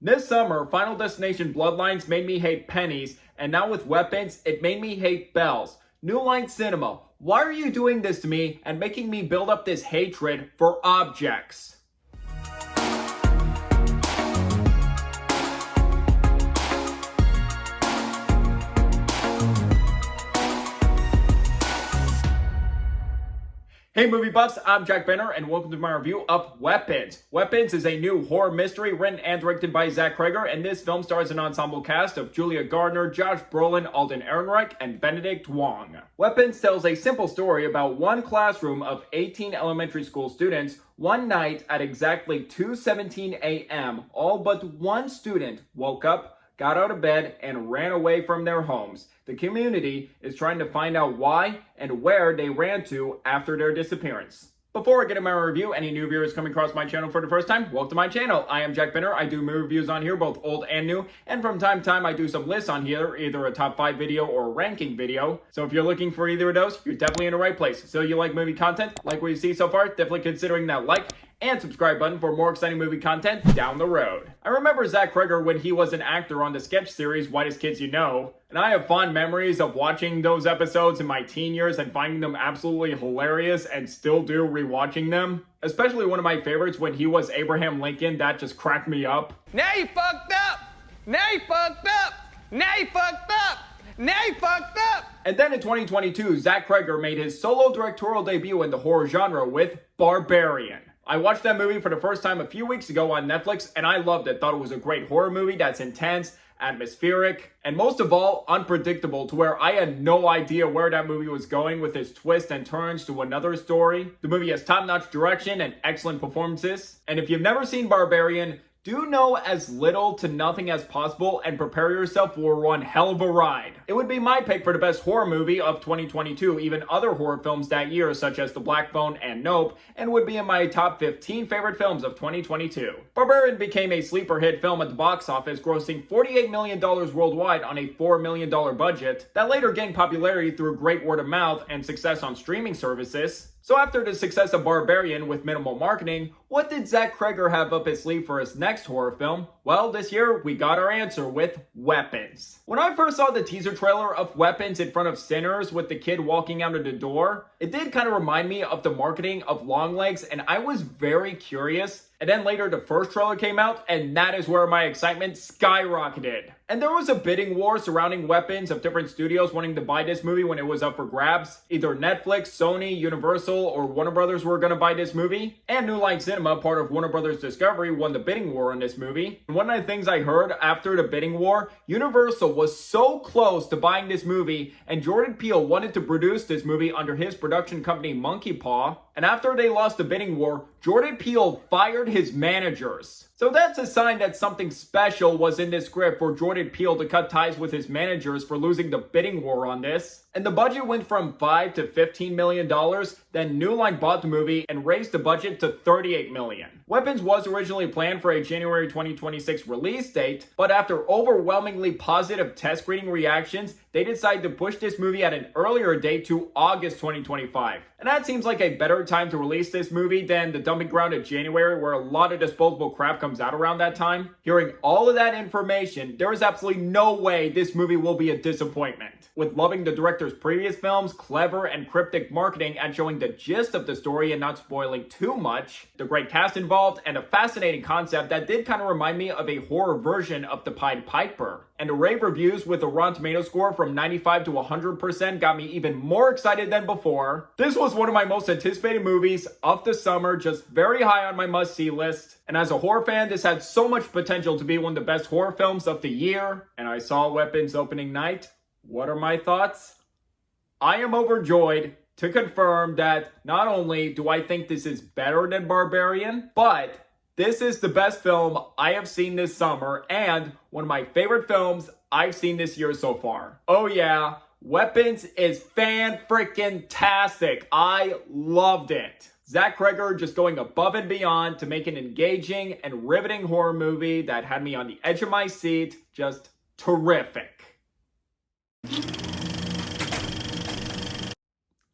This summer, Final Destination Bloodlines made me hate pennies, and now with Weapons, it made me hate bells. New Line Cinema, why are you doing this to me and making me build up this hatred for objects? Hey movie buffs, I'm Jack Benner and welcome to my review of Weapons. Weapons is a new horror mystery written and directed by Zach Cregger, and this film stars an ensemble cast of Julia Gardner, Josh Brolin, Alden Ehrenreich, and Benedict Wong. Weapons tells a simple story about one classroom of 18 elementary school students. One night at exactly 2:17 a.m., all but one student woke up, got out of bed, and ran away from their homes. The community is trying to find out why and where they ran to after their disappearance. Before I get into my review, any new viewers coming across my channel for the first time, welcome to my channel. I am Jack Benner. I do movie reviews on here, both old and new, and from time to time I do some lists on here, either a top 5 video or a ranking video. So if you're looking for either of those, you're definitely in the right place. So you like movie content, like what you see so far, definitely considering that like and subscribe button for more exciting movie content down the road. I remember Zach Cregger when he was an actor on the sketch series Whitest Kids You Know, and I have fond memories of watching those episodes in my teen years and finding them absolutely hilarious and still do rewatching them. Especially one of my favorites when he was Abraham Lincoln, that just cracked me up. Now you fucked up! Now you fucked up! Now you fucked up! Now you fucked up! And then in 2022, Zach Cregger made his solo directorial debut in the horror genre with Barbarian. I watched that movie for the first time a few weeks ago on Netflix, and I loved it. Thought it was a great horror movie that's intense, atmospheric, and most of all, unpredictable, to where I had no idea where that movie was going with its twists and turns to another story. The movie has top-notch direction and excellent performances. And if you've never seen Barbarian, do know as little to nothing as possible and prepare yourself for one hell of a ride. It would be my pick for the best horror movie of 2022, even other horror films that year such as The Black Phone and Nope, and would be in my top 15 favorite films of 2022. Barbarian became a sleeper hit film at the box office, grossing $48 million worldwide on a $4 million budget that later gained popularity through great word of mouth and success on streaming services. So after the success of Barbarian with minimal marketing, what did Zach Cregger have up his sleeve for his next horror film? Well, this year, we got our answer with Weapons. When I first saw the teaser trailer of Weapons in front of Sinners with the kid walking out of the door, it did kind of remind me of the marketing of Longlegs, and I was very curious. And then later the first trailer came out, and that is where my excitement skyrocketed. And there was a bidding war surrounding Weapons of different studios wanting to buy this movie when it was up for grabs. Either Netflix, Sony, Universal, or Warner Brothers were going to buy this movie. And New Line Cinema, part of Warner Brothers Discovery, won the bidding war on this movie. And one of the things I heard after the bidding war, Universal was so close to buying this movie, and Jordan Peele wanted to produce this movie under his production company Monkey Paw. And after they lost the bidding war, Jordan Peele fired his managers. So that's a sign that something special was in this script for Jordan Peele to cut ties with his managers for losing the bidding war on this. And the budget went from $5 to $15 million. Then New Line bought the movie and raised the budget to $38 million. Weapons was originally planned for a January 2026 release date, but after overwhelmingly positive test screening reactions, they decided to push this movie at an earlier date to August 2025. And that seems like a better time to release this movie than the dumping ground of January, where a lot of disposable crap comes out around that time. Hearing all of that information, there is absolutely no way this movie will be a disappointment. With loving the director's previous films, clever and cryptic marketing and showing the gist of the story and not spoiling too much, the great cast involved, and a fascinating concept that did kind of remind me of a horror version of The Pied Piper. And the rave reviews with a Rotten Tomatoes score from 95 to 100% got me even more excited than before. This was one of my most anticipated movies of the summer, just very high on my must-see list. And as a horror fan, this had so much potential to be one of the best horror films of the year. And I saw Weapons opening night. What are my thoughts? I am overjoyed to confirm that not only do I think this is better than Barbarian, but this is the best film I have seen this summer and one of my favorite films I've seen this year so far. Oh yeah, Weapons is fan-freaking-tastic. I loved it. Zach Cregger just going above and beyond to make an engaging and riveting horror movie that had me on the edge of my seat. Just terrific.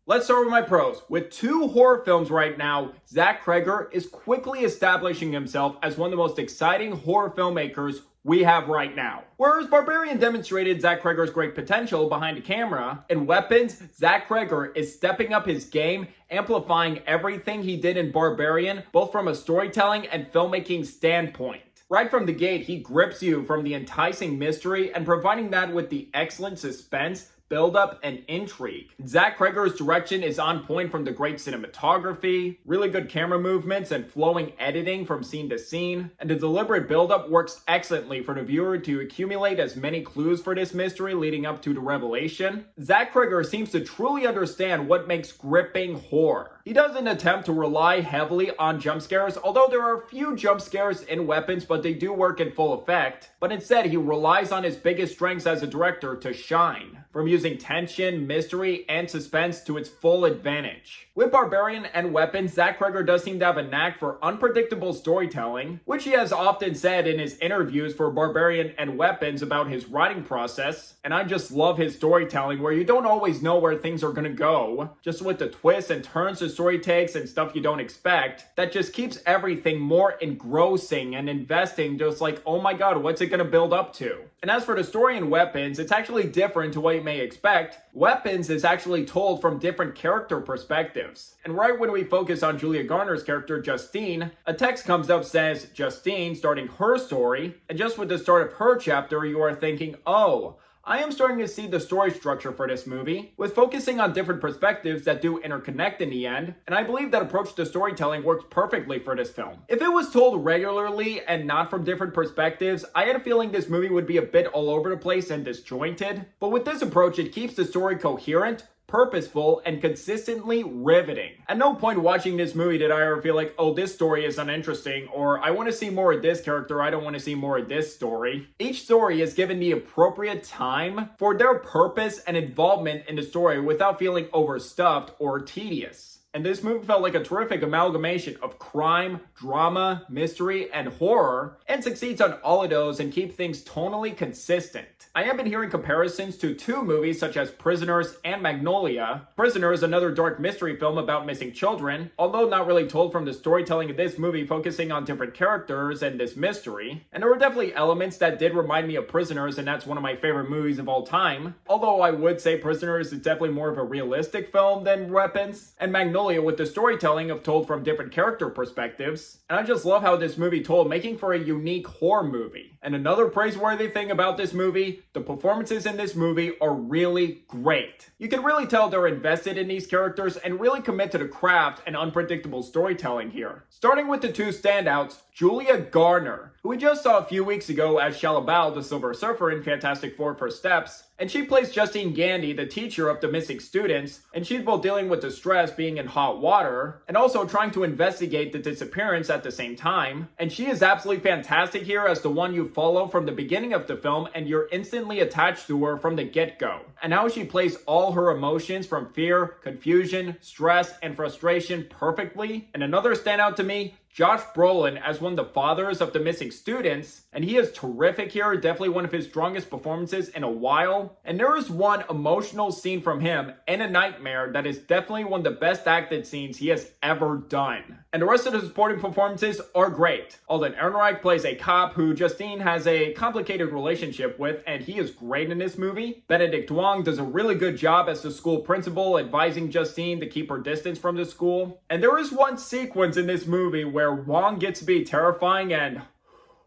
Let's start with my pros. With 2 horror films right now, Zach Cregger is quickly establishing himself as one of the most exciting horror filmmakers we have right now. Whereas Barbarian demonstrated Zach Cregger's great potential behind the camera, in Weapons, Zach Cregger is stepping up his game, amplifying everything he did in Barbarian, both from a storytelling and filmmaking standpoint. Right from the gate, he grips you from the enticing mystery and providing that with the excellent suspense, build-up, and intrigue. Zach Cregger's direction is on point from the great cinematography, really good camera movements, and flowing editing from scene to scene, and the deliberate build-up works excellently for the viewer to accumulate as many clues for this mystery leading up to the revelation. Zach Cregger seems to truly understand what makes gripping horror. He doesn't attempt to rely heavily on jump scares, although there are a few jump scares in Weapons, but they do work in full effect. But instead, he relies on his biggest strengths as a director to shine, from using tension, mystery, and suspense to its full advantage. With Barbarian and Weapons, Zach Cregger does seem to have a knack for unpredictable storytelling, which he has often said in his interviews for Barbarian and Weapons about his writing process. And I just love his storytelling, where you don't always know where things are gonna go, just with the twists and turns the story takes and stuff you don't expect, that just keeps everything more engrossing and investing, just like, oh my god, what's it gonna build up to? And as for the story in Weapons, it's actually different to what you may expect. Weapons is actually told from different character perspectives. And right when we focus on Julia Garner's character, Justine, a text comes up says, Justine, starting her story, and just with the start of her chapter, you are thinking, oh, I am starting to see the story structure for this movie, with focusing on different perspectives that do interconnect in the end, and I believe that approach to storytelling works perfectly for this film. If it was told regularly and not from different perspectives, I had a feeling this movie would be a bit all over the place and disjointed, but with this approach, it keeps the story coherent, purposeful, and consistently riveting. At no point watching this movie did I ever feel like, oh, this story is uninteresting, or I want to see more of this character, I don't want to see more of this story. Each story is given the appropriate time for their purpose and involvement in the story without feeling overstuffed or tedious. And this movie felt like a terrific amalgamation of crime, drama, mystery, and horror, and succeeds on all of those and keeps things tonally consistent. I have been hearing comparisons to 2 movies such as Prisoners and Magnolia. Prisoners, another dark mystery film about missing children, although not really told from the storytelling of this movie, focusing on different characters and this mystery. And there were definitely elements that did remind me of Prisoners, and that's one of my favorite movies of all time. Although I would say Prisoners is definitely more of a realistic film than Weapons. And Magnolia with the storytelling of told from different character perspectives. And I just love how this movie told, making for a unique horror movie. And another praiseworthy thing about this movie, the performances in this movie are really great. You can really tell they're invested in these characters and really commit to the craft and unpredictable storytelling here. Starting with the 2 standouts, Julia Garner, who we just saw a few weeks ago as Shalabal, the Silver Surfer in Fantastic Four First Steps, and she plays Justine Gandy, the teacher of the missing students, and she's both dealing with the stress being in hot water, and also trying to investigate the disappearance at the same time, and she is absolutely fantastic here as the one you follow from the beginning of the film, and you're instantly attached to her from the get-go. And how she plays all her emotions from fear, confusion, stress, and frustration perfectly. And another standout to me, Josh Brolin as one of the fathers of the missing students, and he is terrific here, definitely one of his strongest performances in a while. And there is one emotional scene from him in A Nightmare that is definitely one of the best acted scenes he has ever done. And the rest of the supporting performances are great. Alden Ehrenreich plays a cop who Justine has a complicated relationship with, and he is great in this movie. Benedict Wong does a really good job as the school principal, advising Justine to keep her distance from the school. And there is one sequence in this movie where Wong gets to be terrifying, and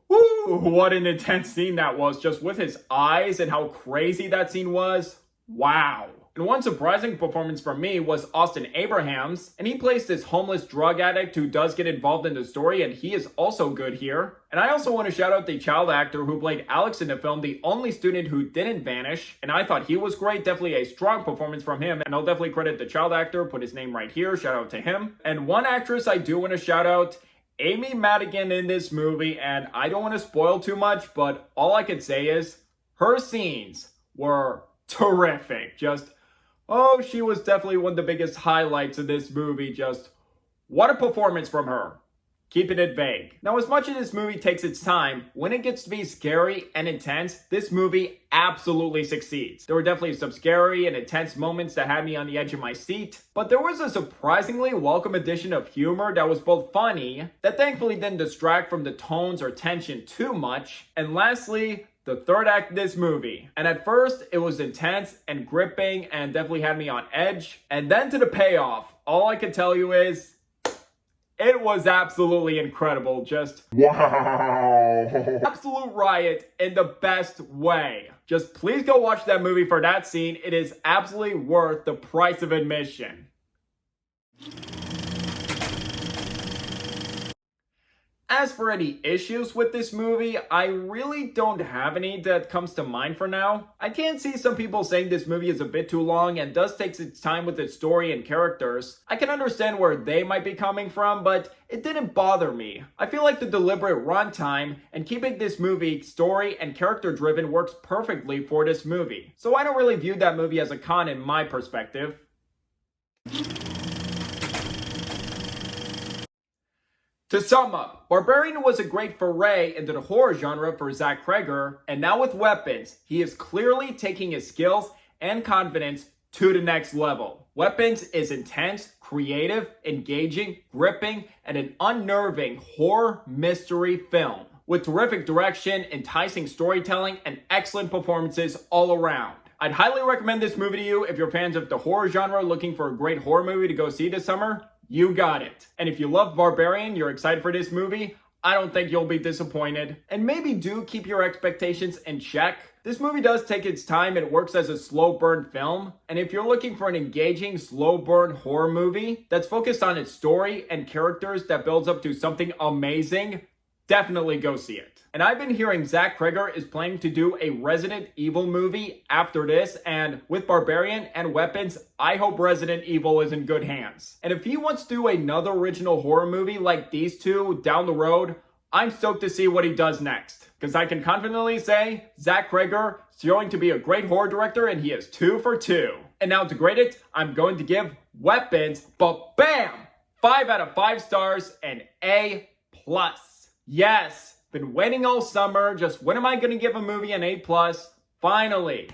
whoo, what an intense scene that was, just with his eyes and how crazy that scene was. Wow. And one surprising performance from me was Austin Abrahams, and he plays this homeless drug addict who does get involved in the story, and he is also good here. And I also want to shout out the child actor who played Alex in the film, the only student who didn't vanish, and I thought he was great, definitely a strong performance from him, and I'll definitely credit the child actor, put his name right here, shout out to him. And one actress I do want to shout out, Amy Madigan in this movie, and I don't want to spoil too much, but all I could say is her scenes were terrific. Just, oh, she was definitely one of the biggest highlights of this movie. Just, what a performance from her. keeping it vague. Now, as much as this movie takes its time, when it gets to be scary and intense, this movie absolutely succeeds. There were definitely some scary and intense moments that had me on the edge of my seat, but there was a surprisingly welcome addition of humor that was both funny, that thankfully didn't distract from the tones or tension too much, and lastly, the third act of this movie. And at first, it was intense and gripping and definitely had me on edge. And then to the payoff, all I can tell you is, it was absolutely incredible. Just wow. Absolute riot in the best way. Just please go watch that movie for that scene. It is absolutely worth the price of admission. As for any issues with this movie, I really don't have any that comes to mind for now. I can see some people saying this movie is a bit too long and does take its time with its story and characters. I can understand where they might be coming from, but it didn't bother me. I feel like the deliberate runtime and keeping this movie story and character driven works perfectly for this movie. So I don't really view that movie as a con in my perspective. To sum up, Barbarian was a great foray into the horror genre for Zach Cregger, and now with Weapons, he is clearly taking his skills and confidence to the next level. Weapons is intense, creative, engaging, gripping, and an unnerving horror mystery film with terrific direction, enticing storytelling, and excellent performances all around. I'd highly recommend this movie to you if you're fans of the horror genre looking for a great horror movie to go see this summer. You got it. And if you love Barbarian, you're excited for this movie, I don't think you'll be disappointed. And maybe do keep your expectations in check. This movie does take its time. It works as a slow burn film. And if you're looking for an engaging, slow burn horror movie that's focused on its story and characters that builds up to something amazing, definitely go see it. And I've been hearing Zach Cregger is planning to do a Resident Evil movie after this, and with Barbarian and Weapons, I hope Resident Evil is in good hands. And if he wants to do another original horror movie like these two down the road, I'm stoked to see what he does next. Because I can confidently say, Zach Cregger is going to be a great horror director, and he is 2 for 2. And now to grade it, I'm going to give Weapons, but bam! 5 out of 5 stars and A+. Yes! Been waiting all summer, just when am I going to give a movie an A+? Finally.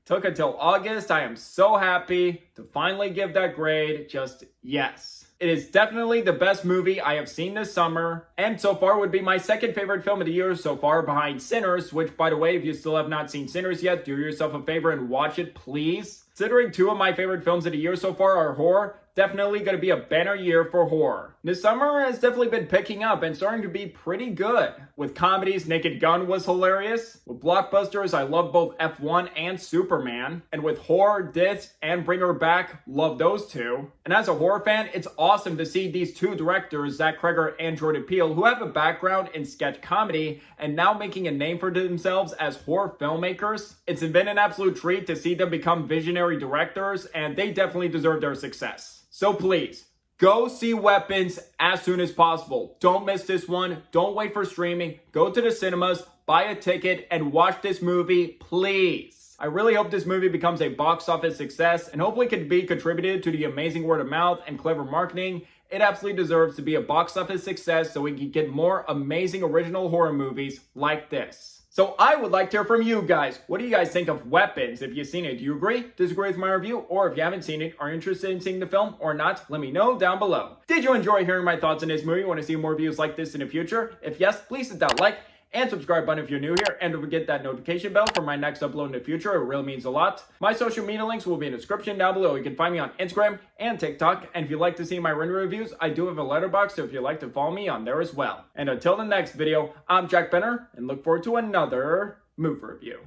Took until August. I am so happy to finally give that grade. Just yes. It is definitely the best movie I have seen this summer, and so far would be my second favorite film of the year so far behind Sinners, which, by the way, if you still have not seen Sinners yet, do yourself a favor and watch it, please. Considering 2 of my favorite films of the year so far are horror, definitely going to be a banner year for horror. This summer has definitely been picking up and starting to be pretty good. With comedies, Naked Gun was hilarious. With blockbusters, I love both F1 and Superman. And with horror, this and Bring Her Back, love those two. And as a horror fan, it's awesome to see these 2 directors, Zach Cregger and Jordan Peele, who have a background in sketch comedy and now making a name for themselves as horror filmmakers. It's been an absolute treat to see them become visionary directors, and they definitely deserve their success. So please, go see Weapons as soon as possible. Don't miss this one. Don't wait for streaming. Go to the cinemas, buy a ticket, and watch this movie, please. I really hope this movie becomes a box office success and hopefully can be contributed to the amazing word of mouth and clever marketing. It absolutely deserves to be a box office success so we can get more amazing original horror movies like this. So I would like to hear from you guys. What do you guys think of Weapons? If you've seen it, do you agree, disagree with my review? Or if you haven't seen it, are you interested in seeing the film or not? Let me know down below. Did you enjoy hearing my thoughts on this movie? Want to see more reviews like this in the future? If yes, please hit that like and subscribe button if you're new here, and don't forget that notification bell for my next upload in the future. It really means a lot. My social media links will be in the description down below. You can find me on Instagram and TikTok, and if you'd like to see my render reviews, I do have a letterbox, so if you'd like to follow me on there as well. And until the next video, I'm Jack Benner, and look forward to another movie review.